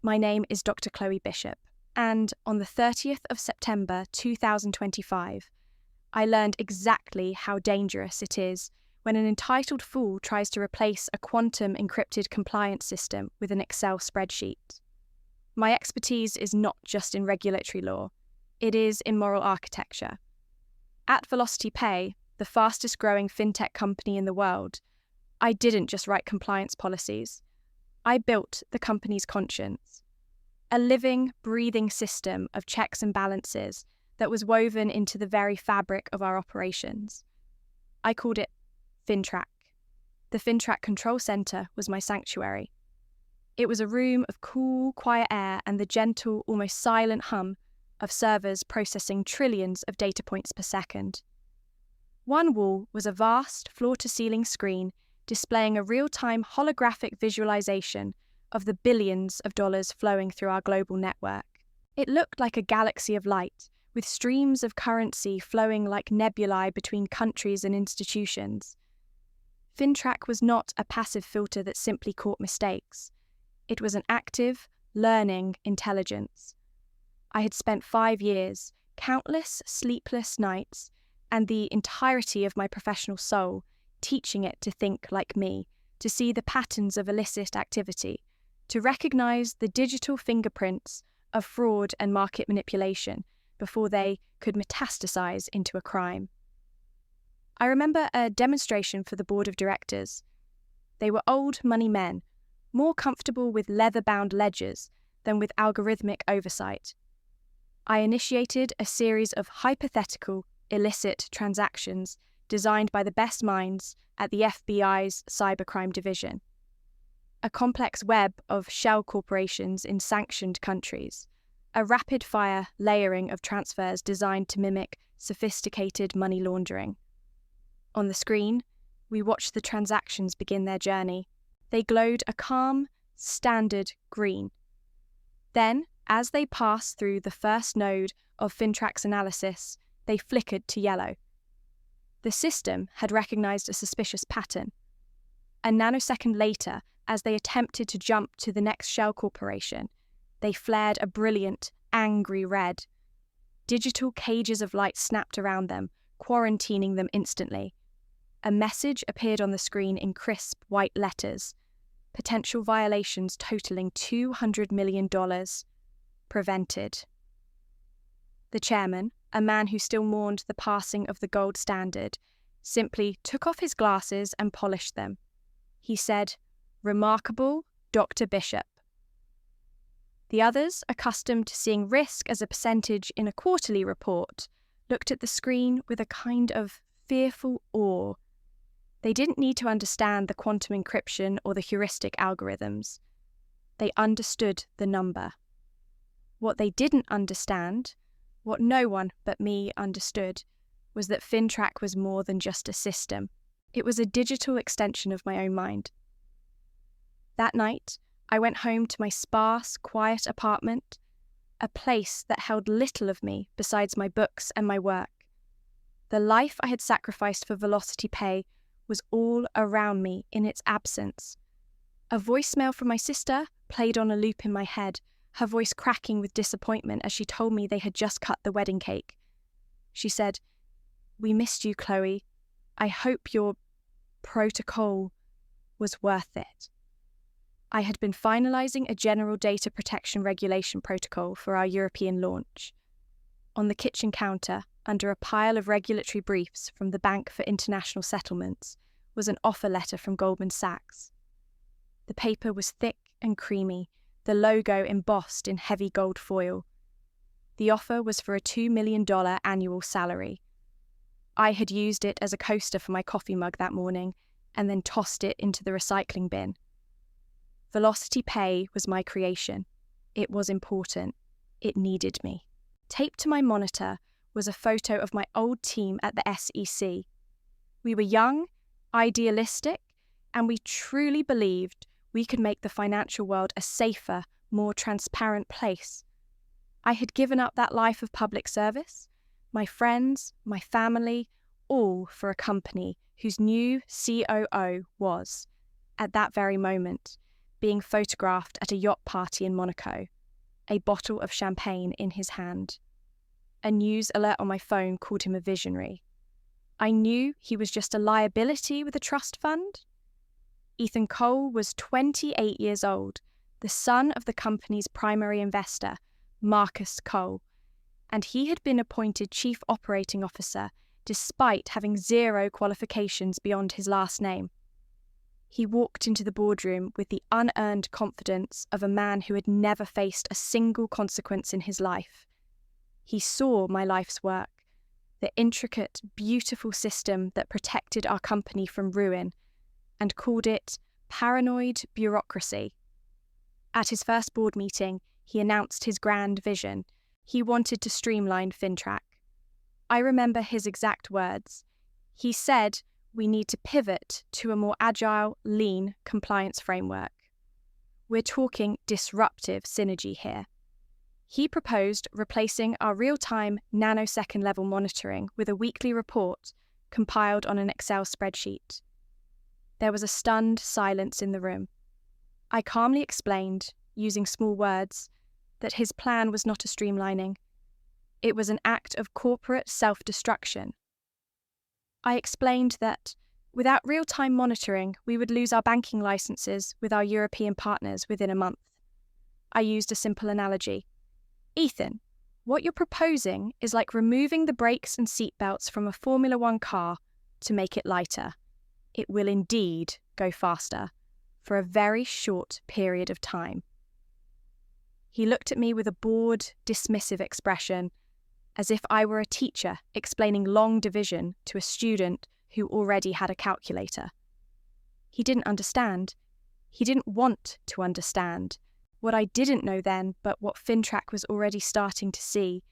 My name is Dr. Chloe Bishop, and on the 30th of September 2025, I learned exactly how dangerous it is when an entitled fool tries to replace a quantum encrypted compliance system with an Excel spreadsheet. My expertise is not just in regulatory law, it is in moral architecture. At Velocity Pay, the fastest growing FinTech company in the world, I didn't just write compliance policies. I built the company's conscience, a living, breathing system of checks and balances that was woven into the very fabric of our operations. I called it FinTrack. The FinTrack control center was my sanctuary. It was a room of cool, quiet air and the gentle, almost silent hum of servers processing trillions of data points per second. One wall was a vast, floor-to-ceiling screen displaying a real-time holographic visualization of the billions of dollars flowing through our global network. It looked like a galaxy of light, with streams of currency flowing like nebulae between countries and institutions. FinTrack was not a passive filter that simply caught mistakes. It was an active, learning intelligence. I had spent 5 years, countless sleepless nights, and the entirety of my professional soul teaching it to think like me, to see the patterns of illicit activity, to recognize the digital fingerprints of fraud and market manipulation before they could metastasize into a crime. I remember a demonstration for the board of directors. They were old money men, more comfortable with leather-bound ledgers than with algorithmic oversight. I initiated a series of hypothetical, illicit transactions designed by the best minds at the FBI's cybercrime division. A complex web of shell corporations in sanctioned countries, a rapid-fire layering of transfers designed to mimic sophisticated money laundering. On the screen, we watched the transactions begin their journey. They glowed a calm, standard green. Then, as they passed through the first node of FinTrack's analysis, they flickered to yellow. The system had recognized a suspicious pattern. A nanosecond later, as they attempted to jump to the next shell corporation, they flared a brilliant, angry red. Digital cages of light snapped around them, quarantining them instantly. A message appeared on the screen in crisp white letters. Potential violations totaling $200 million. Prevented. The chairman, a man who still mourned the passing of the gold standard, simply took off his glasses and polished them. He said, "Remarkable, Dr. Bishop." The others, accustomed to seeing risk as a percentage in a quarterly report, looked at the screen with a kind of fearful awe. They didn't need to understand the quantum encryption or the heuristic algorithms. They understood the number. What they didn't understand, what no one but me understood, was that FinTrack was more than just a system. It was a digital extension of my own mind. That night, I went home to my sparse, quiet apartment, a place that held little of me besides my books and my work. The life I had sacrificed for Velocity Pay was all around me in its absence. A voicemail from my sister played on a loop in my head, her voice cracking with disappointment as she told me they had just cut the wedding cake. She said, "We missed you, Chloe. I hope your protocol was worth it." I had been finalizing a general data protection regulation protocol for our European launch. On the kitchen counter, under a pile of regulatory briefs from the Bank for International Settlements, was an offer letter from Goldman Sachs. The paper was thick and creamy, the logo embossed in heavy gold foil. The offer was for a $2 million annual salary. I had used it as a coaster for my coffee mug that morning and then tossed it into the recycling bin. Velocity Pay was my creation. It was important. It needed me. Taped to my monitor was a photo of my old team at the SEC. We were young, idealistic, and we truly believed we could make the financial world a safer, more transparent place. I had given up that life of public service, my friends, my family, all for a company whose new COO was, at that very moment, being photographed at a yacht party in Monaco, a bottle of champagne in his hand. A news alert on my phone called him a visionary. I knew he was just a liability with a trust fund. Ethan Cole was 28 years old, the son of the company's primary investor, Marcus Cole, and he had been appointed Chief Operating Officer despite having zero qualifications beyond his last name. He walked into the boardroom with the unearned confidence of a man who had never faced a single consequence in his life. He saw my life's work, the intricate, beautiful system that protected our company from ruin, and called it paranoid bureaucracy. At his first board meeting, he announced his grand vision. He wanted to streamline FinTrack. I remember his exact words. He said, "We need to pivot to a more agile, lean compliance framework." We're talking disruptive synergy here. He proposed replacing our real-time nanosecond-level monitoring with a weekly report compiled on an Excel spreadsheet. There was a stunned silence in the room. I calmly explained, using small words, that his plan was not a streamlining. It was an act of corporate self-destruction. I explained that, without real-time monitoring, we would lose our banking licenses with our European partners within a month. I used a simple analogy. Ethan, what you're proposing is like removing the brakes and seatbelts from a Formula One car to make it lighter. It will indeed go faster, for a very short period of time. He looked at me with a bored, dismissive expression, as if I were a teacher explaining long division to a student who already had a calculator. He didn't understand. He didn't want to understand. What I didn't know then, but what FinTrack was already starting to see,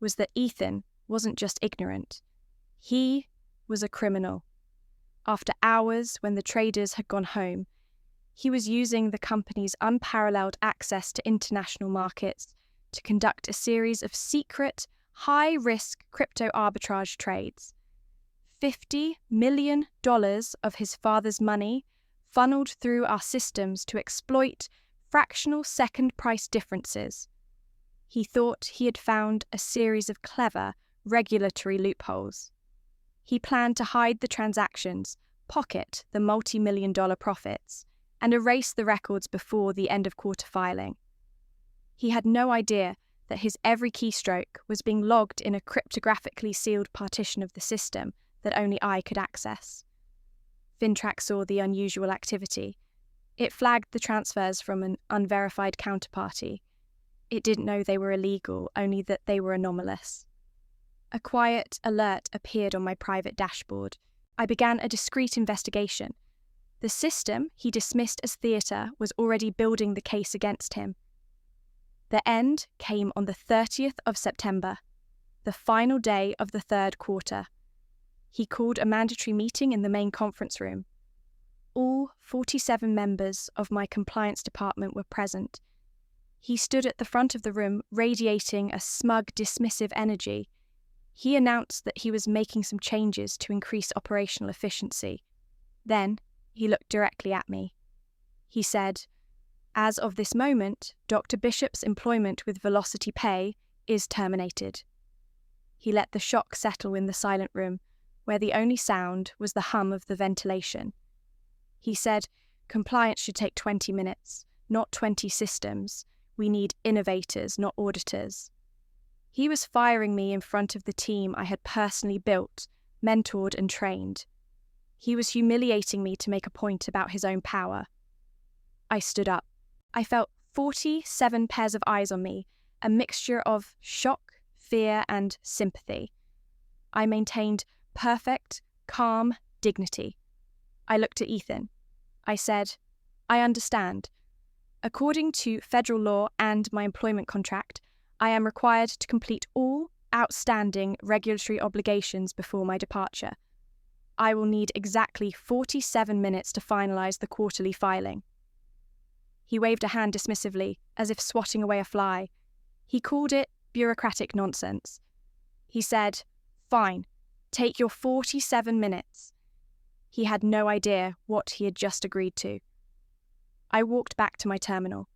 was that Ethan wasn't just ignorant. He was a criminal. After hours, when the traders had gone home, he was using the company's unparalleled access to international markets to conduct a series of secret, high-risk crypto arbitrage trades. $50 million of his father's money funneled through our systems to exploit fractional second price differences. He thought he had found a series of clever regulatory loopholes. He planned to hide the transactions, pocket the multi-million-dollar profits, and erase the records before the end of quarter filing. He had no idea that his every keystroke was being logged in a cryptographically sealed partition of the system that only I could access. FinTrack saw the unusual activity. It flagged the transfers from an unverified counterparty. It didn't know they were illegal, only that they were anomalous. A quiet alert appeared on my private dashboard. I began a discreet investigation. The system he dismissed as theatre was already building the case against him. The end came on the 30th of September, the final day of the third quarter. He called a mandatory meeting in the main conference room. All 47 members of my compliance department were present. He stood at the front of the room, radiating a smug, dismissive energy. He announced that he was making some changes to increase operational efficiency. Then he looked directly at me. He said, "As of this moment, Dr. Bishop's employment with Velocity Pay is terminated." He let the shock settle in the silent room, where the only sound was the hum of the ventilation. He said, "Compliance should take 20 minutes, not 20 systems. We need innovators, not auditors." He was firing me in front of the team I had personally built, mentored and trained. He was humiliating me to make a point about his own power. I stood up. I felt 47 pairs of eyes on me, a mixture of shock, fear, and sympathy. I maintained perfect, calm dignity. I looked at Ethan. I said, "I understand. According to federal law and my employment contract, I am required to complete all outstanding regulatory obligations before my departure. I will need exactly 47 minutes to finalize the quarterly filing." He waved a hand dismissively, as if swatting away a fly. He called it bureaucratic nonsense. He said, "Fine, take your 47 minutes. He had no idea what he had just agreed to. I walked back to my terminal.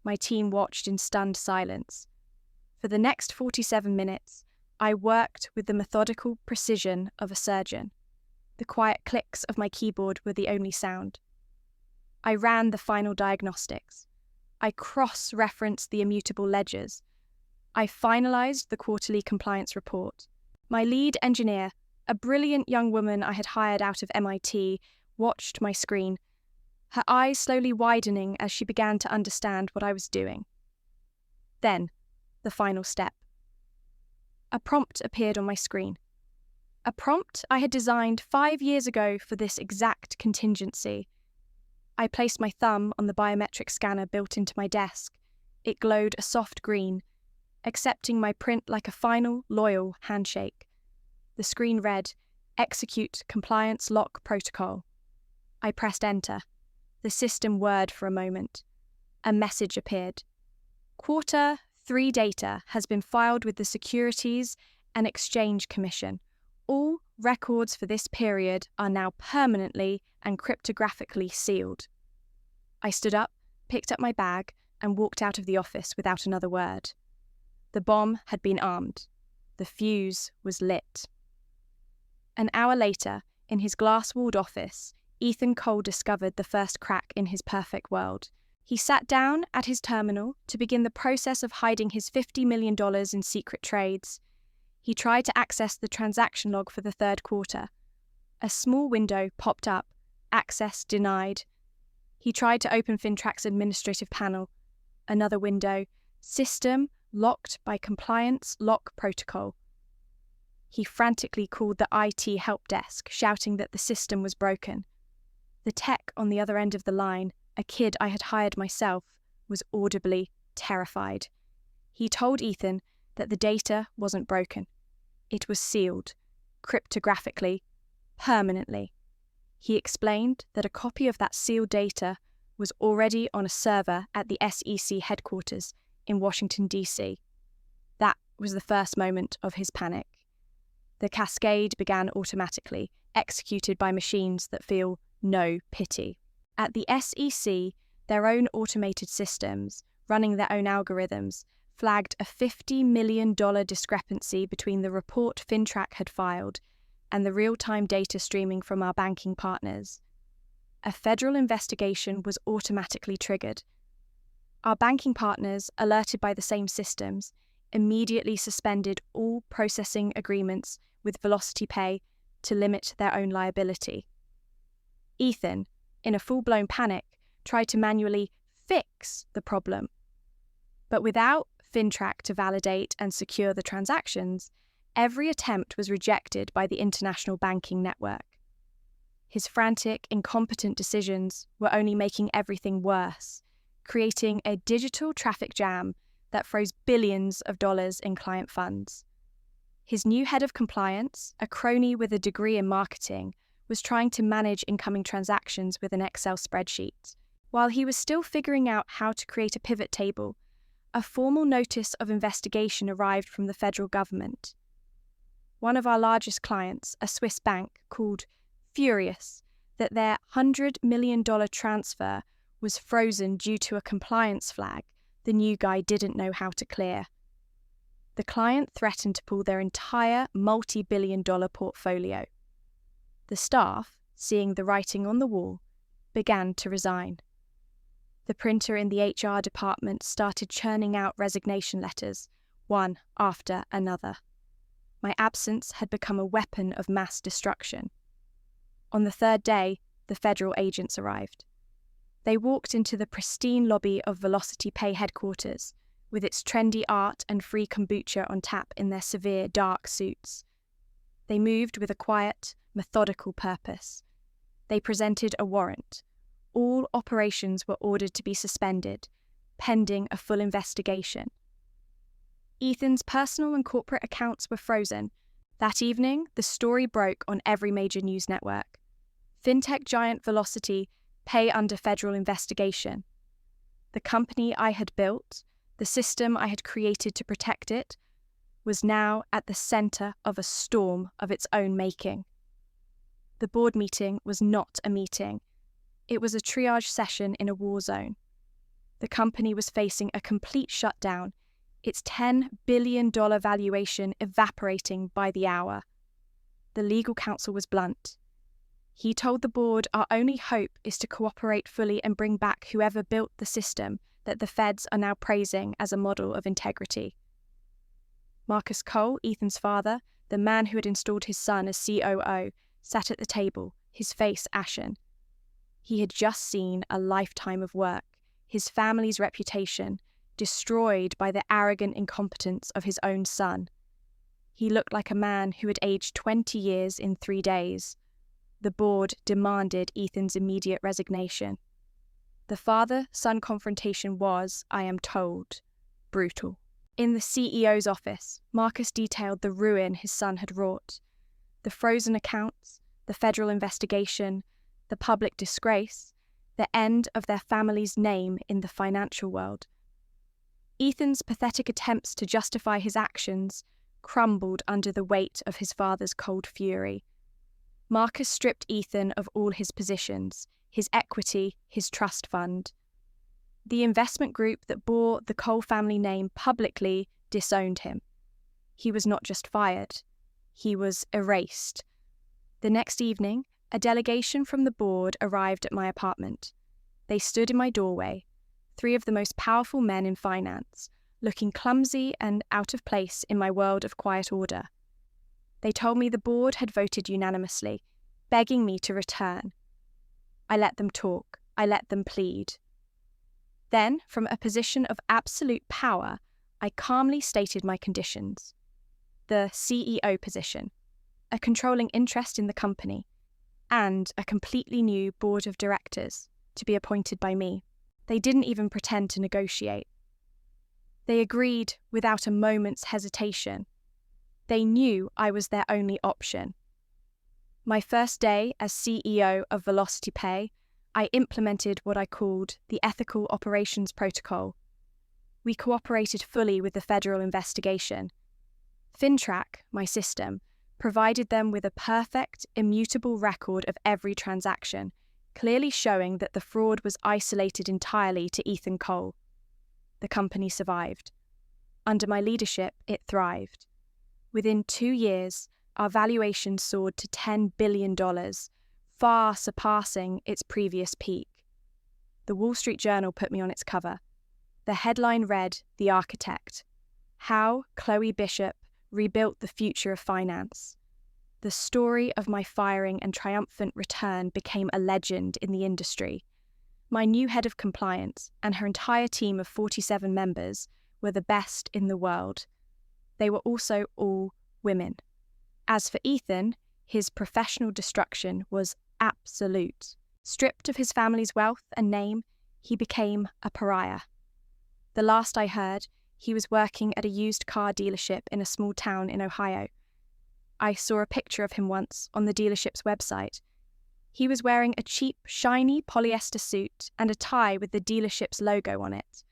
My team watched in stunned silence. For the next 47 minutes, I worked with the methodical precision of a surgeon. The quiet clicks of my keyboard were the only sound. I ran the final diagnostics. I cross-referenced the immutable ledgers. I finalized the quarterly compliance report. My lead engineer, a brilliant young woman I had hired out of MIT, watched my screen, her eyes slowly widening as she began to understand what I was doing. Then, the final step. A prompt appeared on my screen. A prompt I had designed 5 years ago for this exact contingency. I placed my thumb on the biometric scanner built into my desk. It glowed a soft green, accepting my print like a final, loyal handshake. The screen read, "Execute Compliance Lock Protocol." I pressed enter. The system whirred for a moment. A message appeared. Quarter 3 data has been filed with the Securities and Exchange Commission. All records for this period are now permanently and cryptographically sealed. I stood up, picked up my bag, and walked out of the office without another word. The bomb had been armed. The fuse was lit. An hour later, in his glass-walled office, Ethan Cole discovered the first crack in his perfect world. He sat down at his terminal to begin the process of hiding his $50 million in secret trades. He tried to access the transaction log for the third quarter. A small window popped up, access denied. He tried to open FinTrack's administrative panel. Another window, system locked by compliance lock protocol. He frantically called the IT help desk, shouting that the system was broken. The tech on the other end of the line, a kid I had hired myself, was audibly terrified. He told Ethan that the data wasn't broken. It was sealed, cryptographically, permanently. He explained that a copy of that sealed data was already on a server at the SEC headquarters in Washington, D.C. That was the first moment of his panic. The cascade began automatically, executed by machines that feel no pity. At the SEC, their own automated systems, running their own algorithms, flagged a $50 million discrepancy between the report FinTrack had filed and the real-time data streaming from our banking partners. A federal investigation was automatically triggered. Our banking partners, alerted by the same systems, immediately suspended all processing agreements with Velocity Pay to limit their own liability. Ethan, in a full-blown panic, tried to manually fix the problem. But without FinTrack to validate and secure the transactions, every attempt was rejected by the international banking network. His frantic, incompetent decisions were only making everything worse, creating a digital traffic jam that froze billions of dollars in client funds. His new head of compliance, a crony with a degree in marketing, was trying to manage incoming transactions with an Excel spreadsheet. While he was still figuring out how to create a pivot table, a formal notice of investigation arrived from the federal government. One of our largest clients, a Swiss bank, called furious that their $100 million transfer was frozen due to a compliance flag the new guy didn't know how to clear. The client threatened to pull their entire multi-billion-dollar portfolio. The staff, seeing the writing on the wall, began to resign. The printer in the HR department started churning out resignation letters, one after another. My absence had become a weapon of mass destruction. On the third day, the federal agents arrived. They walked into the pristine lobby of Velocity Pay headquarters, with its trendy art and free kombucha on tap in their severe, dark suits. They moved with a quiet, methodical purpose. They presented a warrant. All operations were ordered to be suspended, pending a full investigation. Ethan's personal and corporate accounts were frozen. That evening, the story broke on every major news network. FinTech giant Velocity Pay under federal investigation. The company I had built, the system I had created to protect it, was now at the center of a storm of its own making. The board meeting was not a meeting. It was a triage session in a war zone. The company was facing a complete shutdown, its $10 billion valuation evaporating by the hour. The legal counsel was blunt. He told the board our only hope is to cooperate fully and bring back whoever built the system that the feds are now praising as a model of integrity. Marcus Cole, Ethan's father, the man who had installed his son as COO, sat at the table, his face ashen. He had just seen a lifetime of work, his family's reputation, destroyed by the arrogant incompetence of his own son. He looked like a man who had aged 20 years in 3 days. The board demanded Ethan's immediate resignation. The father-son confrontation was, I am told, brutal. In the CEO's office, Marcus detailed the ruin his son had wrought. The frozen accounts, the federal investigation, the public disgrace, the end of their family's name in the financial world. Ethan's pathetic attempts to justify his actions crumbled under the weight of his father's cold fury. Marcus stripped Ethan of all his positions, his equity, his trust fund. The investment group that bore the Cole family name publicly disowned him. He was not just fired, he was erased. The next evening, a delegation from the board arrived at my apartment. They stood in my doorway, 3 of the most powerful men in finance, looking clumsy and out of place in my world of quiet order. They told me the board had voted unanimously, begging me to return. I let them talk. I let them plead. Then, from a position of absolute power, I calmly stated my conditions. The CEO position, a controlling interest in the company, and a completely new board of directors to be appointed by me. They didn't even pretend to negotiate. They agreed without a moment's hesitation. They knew I was their only option. My first day as CEO of Velocity Pay, I implemented what I called the Ethical Operations Protocol. We cooperated fully with the federal investigation. FinTrack, my system, provided them with a perfect, immutable record of every transaction, clearly showing that the fraud was isolated entirely to Ethan Cole. The company survived. Under my leadership, it thrived. Within 2 years, our valuation soared to $10 billion, far surpassing its previous peak. The Wall Street Journal put me on its cover. The headline read, "The Architect: How Chloe Bishop Rebuilt the Future of Finance." The story of my firing and triumphant return became a legend in the industry. My new head of compliance and her entire team of 47 members were the best in the world. They were also all women. As for Ethan, his professional destruction was absolute. Stripped of his family's wealth and name, he became a pariah. The last I heard, he was working at a used car dealership in a small town in Ohio. I saw a picture of him once on the dealership's website. He was wearing a cheap, shiny polyester suit and a tie with the dealership's logo on it.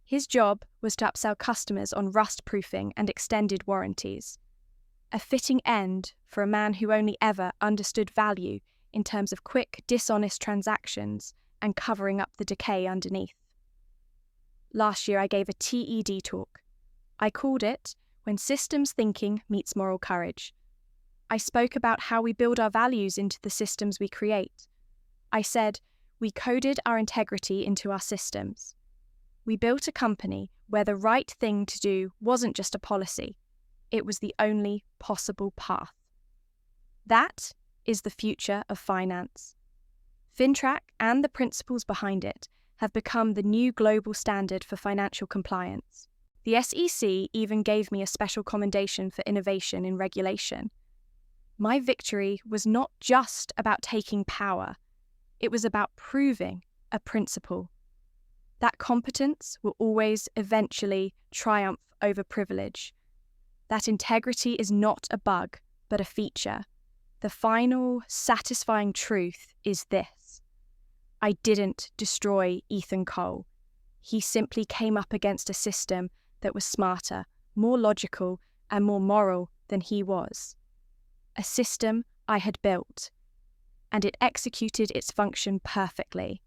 His job was to upsell customers on rust-proofing and extended warranties. A fitting end for a man who only ever understood value in terms of quick, dishonest transactions and covering up the decay underneath. Last year I gave a TED talk. I called it When Systems Thinking Meets Moral Courage. I spoke about how we build our values into the systems we create. I said, we coded our integrity into our systems. We built a company where the right thing to do wasn't just a policy, it was the only possible path. That is the future of finance. FinTrack and the principles behind it have become the new global standard for financial compliance. The SEC even gave me a special commendation for innovation in regulation. My victory was not just about taking power, it was about proving a principle. That competence will always eventually triumph over privilege. That integrity is not a bug, but a feature. The final, satisfying truth is this: I didn't destroy Ethan Cole. He simply came up against a system that was smarter, more logical, and more moral than he was. A system I had built. and it executed its function perfectly.